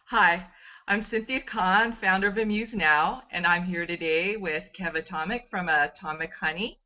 Hi, I'm Cynthia Kahn, founder of Amused Now, and I'm here today with KeV Atomic from Atomic Honey.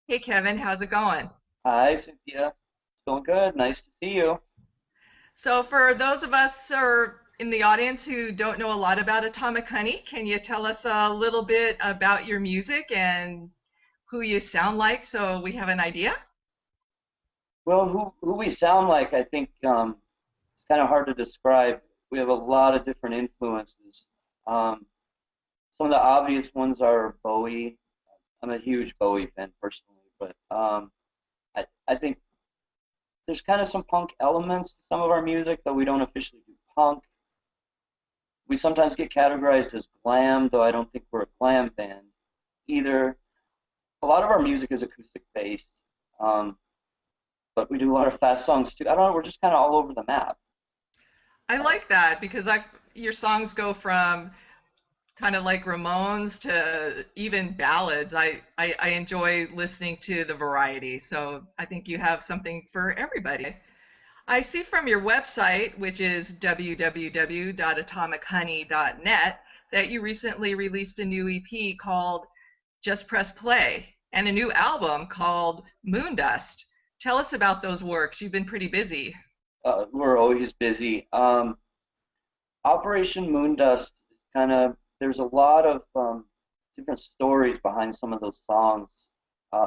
Hey Kevin, how's it going? Hi, Cynthia. It's going good. Nice to see you. So for those of us who are in the audience who don't know a lot about Atomic Honey, can you tell us a little bit about your music and who you sound like so we have an idea? Well, who we sound like, I think it's kind of hard to describe. We have a lot of different influences. Um, some of the obvious ones are Bowie. I'm a huge Bowie fan personally, but I think there's kind of some punk elements to some of our music, though we don't officially do punk. We sometimes get categorized as glam, though I don't think we're a glam band either. A lot of our music is acoustic based. Um, but we do a lot of fast songs too. I don't know, we're just kind of all over the map. I Uh, like that because your songs go from kind of like Ramones to even ballads. I enjoy listening to the variety. So I think you have something for everybody. I see from your website, which is www.atomichoney.net, that you recently released a new EP called Just Press Play and a new album called Moondust. Tell us about those works. You've been pretty busy. we're always busy. Operation Moondust is kind of, there's a lot of different stories behind some of those songs.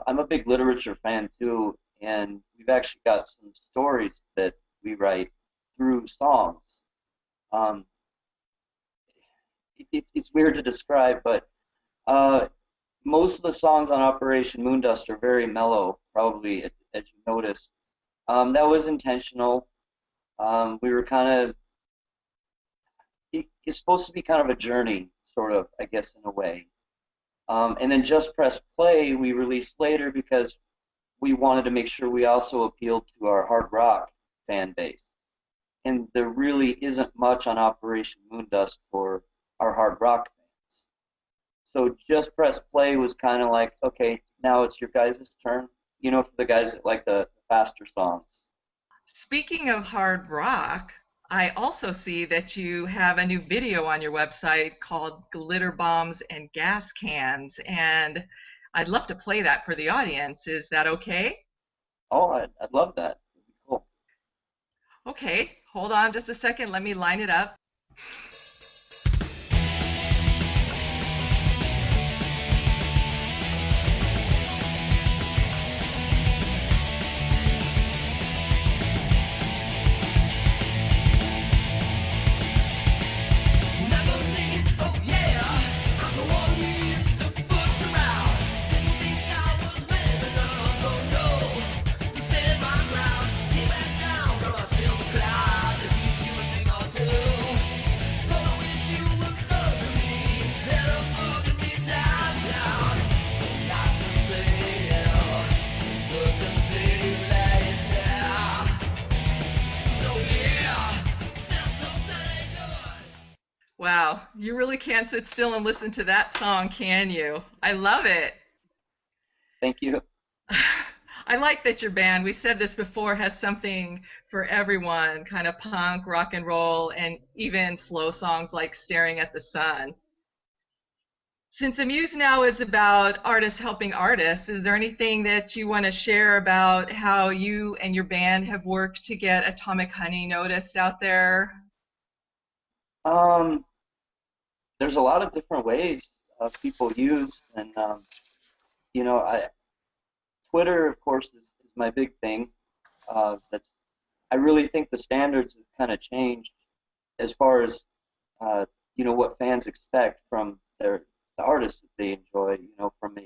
I'm a big literature fan too, and we've actually got some stories that we write through songs. Um, it's weird to describe, but uh, most of the songs on Operation Moondust are very mellow, probably as you noticed. That was intentional. We were kind of, it's supposed to be kind of a journey, sort of, I guess, in a way. And then Just Press Play we released later because we wanted to make sure we also appealed to our hard rock fan base. And there really isn't much on Operation Moondust for our hard rock fans. So Just Press Play was kind of like, okay, now it's your guys' turn. For the guys that like the faster songs. Speaking of hard rock, I also see that you have a new video on your website called Glitter Bombs and Gas Cans, and I'd love to play that for the audience. Is that okay? Oh, I'd love that. That'd be cool. Okay, hold on just a second. Let me line it up. Wow, you really can't sit still and listen to that song, can you? I love it. Thank you. I like that your band, we said this before, has something for everyone, kind of punk, rock and roll, and even slow songs like Staring at the Sun. Since Amuse Now is about artists helping artists, is there anything that you want to share about how you and your band have worked to get Atomic Honey noticed out there? Um, there's a lot of different ways people use, and I Twitter, of course, is my big thing. That's I really think the standards have kind of changed as far as uh, what fans expect from the artists that they enjoy. From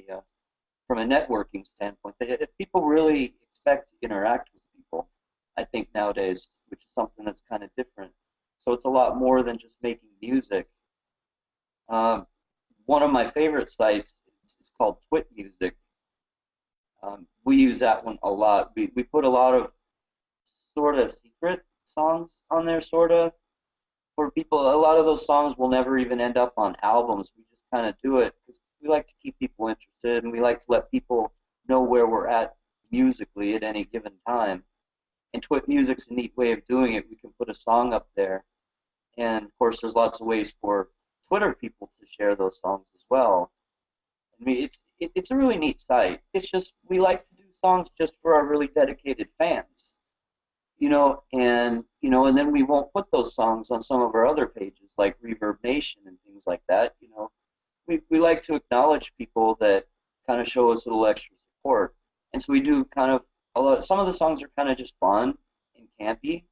a networking standpoint, people really expect to interact with people. I think nowadays, which is something that's kind of different. So it's a lot more than just making music. Um, One of my favorite sites is called Twit Music. We use that one a lot. We put a lot of sort of secret songs on there, sort of for people. A lot of those songs will never even end up on albums. We just kind of do it because we like to keep people interested, and we like to let people know where we're at musically at any given time. And Twit Music's a neat way of doing it. We can put a song up there, And of course, there's lots of ways for Twitter people to share those songs as well. I mean, it's a really neat site. It's just we like to do songs just for our really dedicated fans, and then we won't put those songs on some of our other pages like Reverb Nation and things like that. We like to acknowledge people that kind of show us a little extra support, and so we do kind of a lot. Some of the songs are kind of just fun and campy,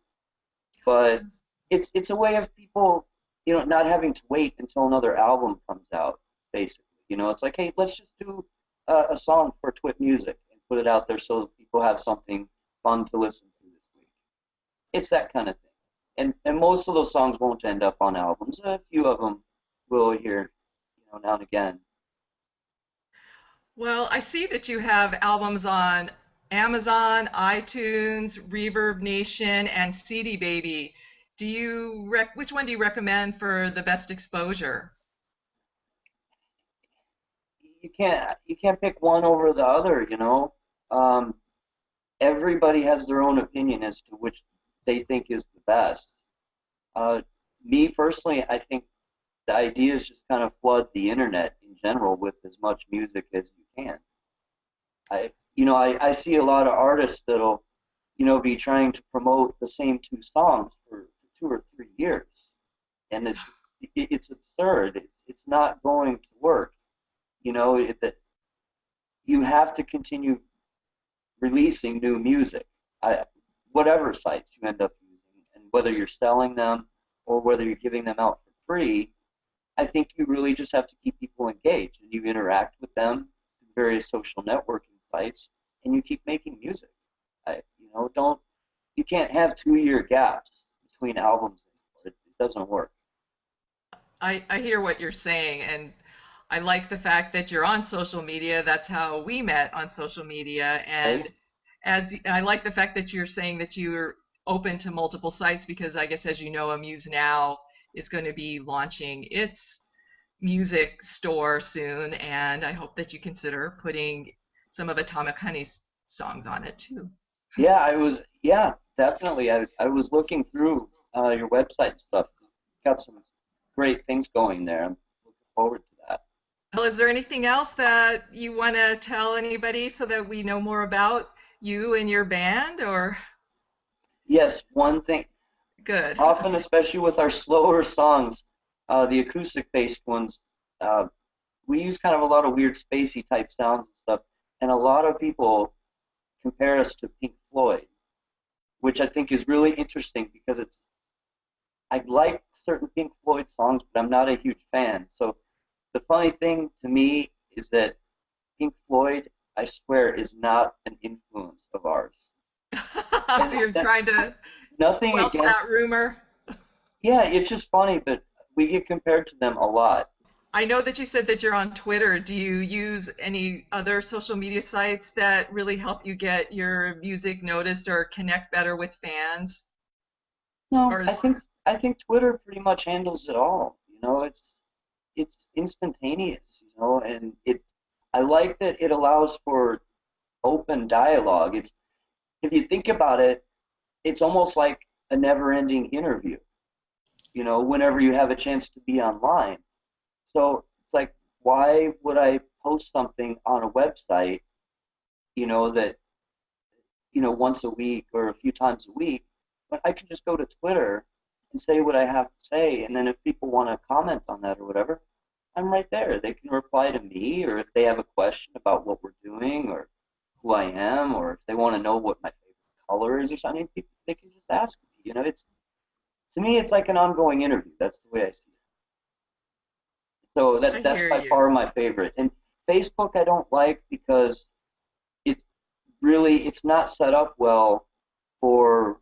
but it's a way of people, not having to wait until another album comes out. Basically, it's like, hey, let's just do a song for Twit Music and put it out there so that people have something fun to listen to this week. It's that kind of thing. And most of those songs won't end up on albums. A few of them will here, now and again. Well, I see that you have albums on Amazon, iTunes, Reverb Nation, and CD Baby. Which one do you recommend for the best exposure? You can't pick one over the other. Um, Everybody has their own opinion as to which they think is the best. Uh, Me personally, I think the idea is just kind of flood the internet in general with as much music as you can. I see a lot of artists that'll, be trying to promote the same two songs for 2 or 3 years, and it's absurd. It's not going to work. That you have to continue releasing new music, whatever sites you end up using, and whether you're selling them or whether you're giving them out for free. I think you really just have to keep people engaged, and you interact with them through various social networking sites, and you keep making music. Don't you can't have 2-year gaps between albums anymore. It doesn't work. I hear what you're saying, and I like the fact that you're on social media. That's how we met on social media. Right? And I like the fact that you're saying that you're open to multiple sites because I guess, as you know, Amused Now is going to be launching its music store soon, and I hope that you consider putting some of Atomic Honey's songs on it too. Yeah, definitely. I was looking through your website and stuff. Got some great things going there. I'm looking forward to that. Well, is there anything else that you want to tell anybody so that we know more about you and your band? Or Yes, one thing. good. Often, especially with our slower songs, the acoustic-based ones, uh, we use kind of a lot of weird spacey type sounds and stuff, and a lot of people compare us to Pink Floyd, which I think is really interesting because I like certain Pink Floyd songs, but I'm not a huge fan. So the funny thing to me is that Pink Floyd, I swear, is not an influence of ours. So And you're trying to nothing quelch against, that rumor. yeah, it's just funny, but we get compared to them a lot. I know that you said that you're on Twitter. Do you use any other social media sites that really help you get your music noticed or connect better with fans? No, Or I think Twitter pretty much handles it all. It's instantaneous, and I like that it allows for open dialogue. It's If you think about it, it's almost like a never-ending interview, whenever you have a chance to be online. So it's like, why would I post something on a website, that, once a week or a few times a week, but I can just go to Twitter and say what I have to say, and then if people want to comment on that or whatever, I'm right there. They can reply to me, or if they have a question about what we're doing or who I am, or if they want to know what my favorite color is or something, they can just ask me. To me, it's like an ongoing interview. That's the way I see it. So I that's hear by you. far my favorite. And Facebook I don't like because it's it's not set up well for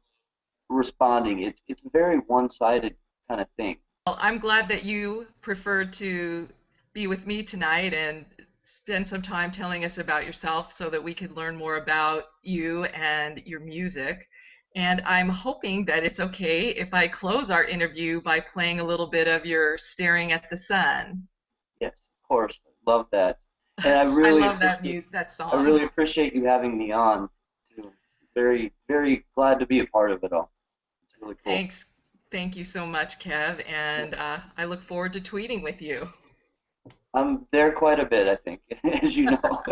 responding. It's a very one-sided kind of thing. Well, I'm glad that you preferred to be with me tonight and spend some time telling us about yourself so that we can learn more about you and your music. And I'm hoping that it's okay if I close our interview by playing a little bit of your Staring at the Sun. Yes, of course, I love that, and I love that I song. really appreciate you having me on. Too. Very very glad to be a part of it all. It's really cool. Thanks. Thank you so much, Kev, Yeah. and I look forward to tweeting with you. I'm there quite a bit, I think, as you know.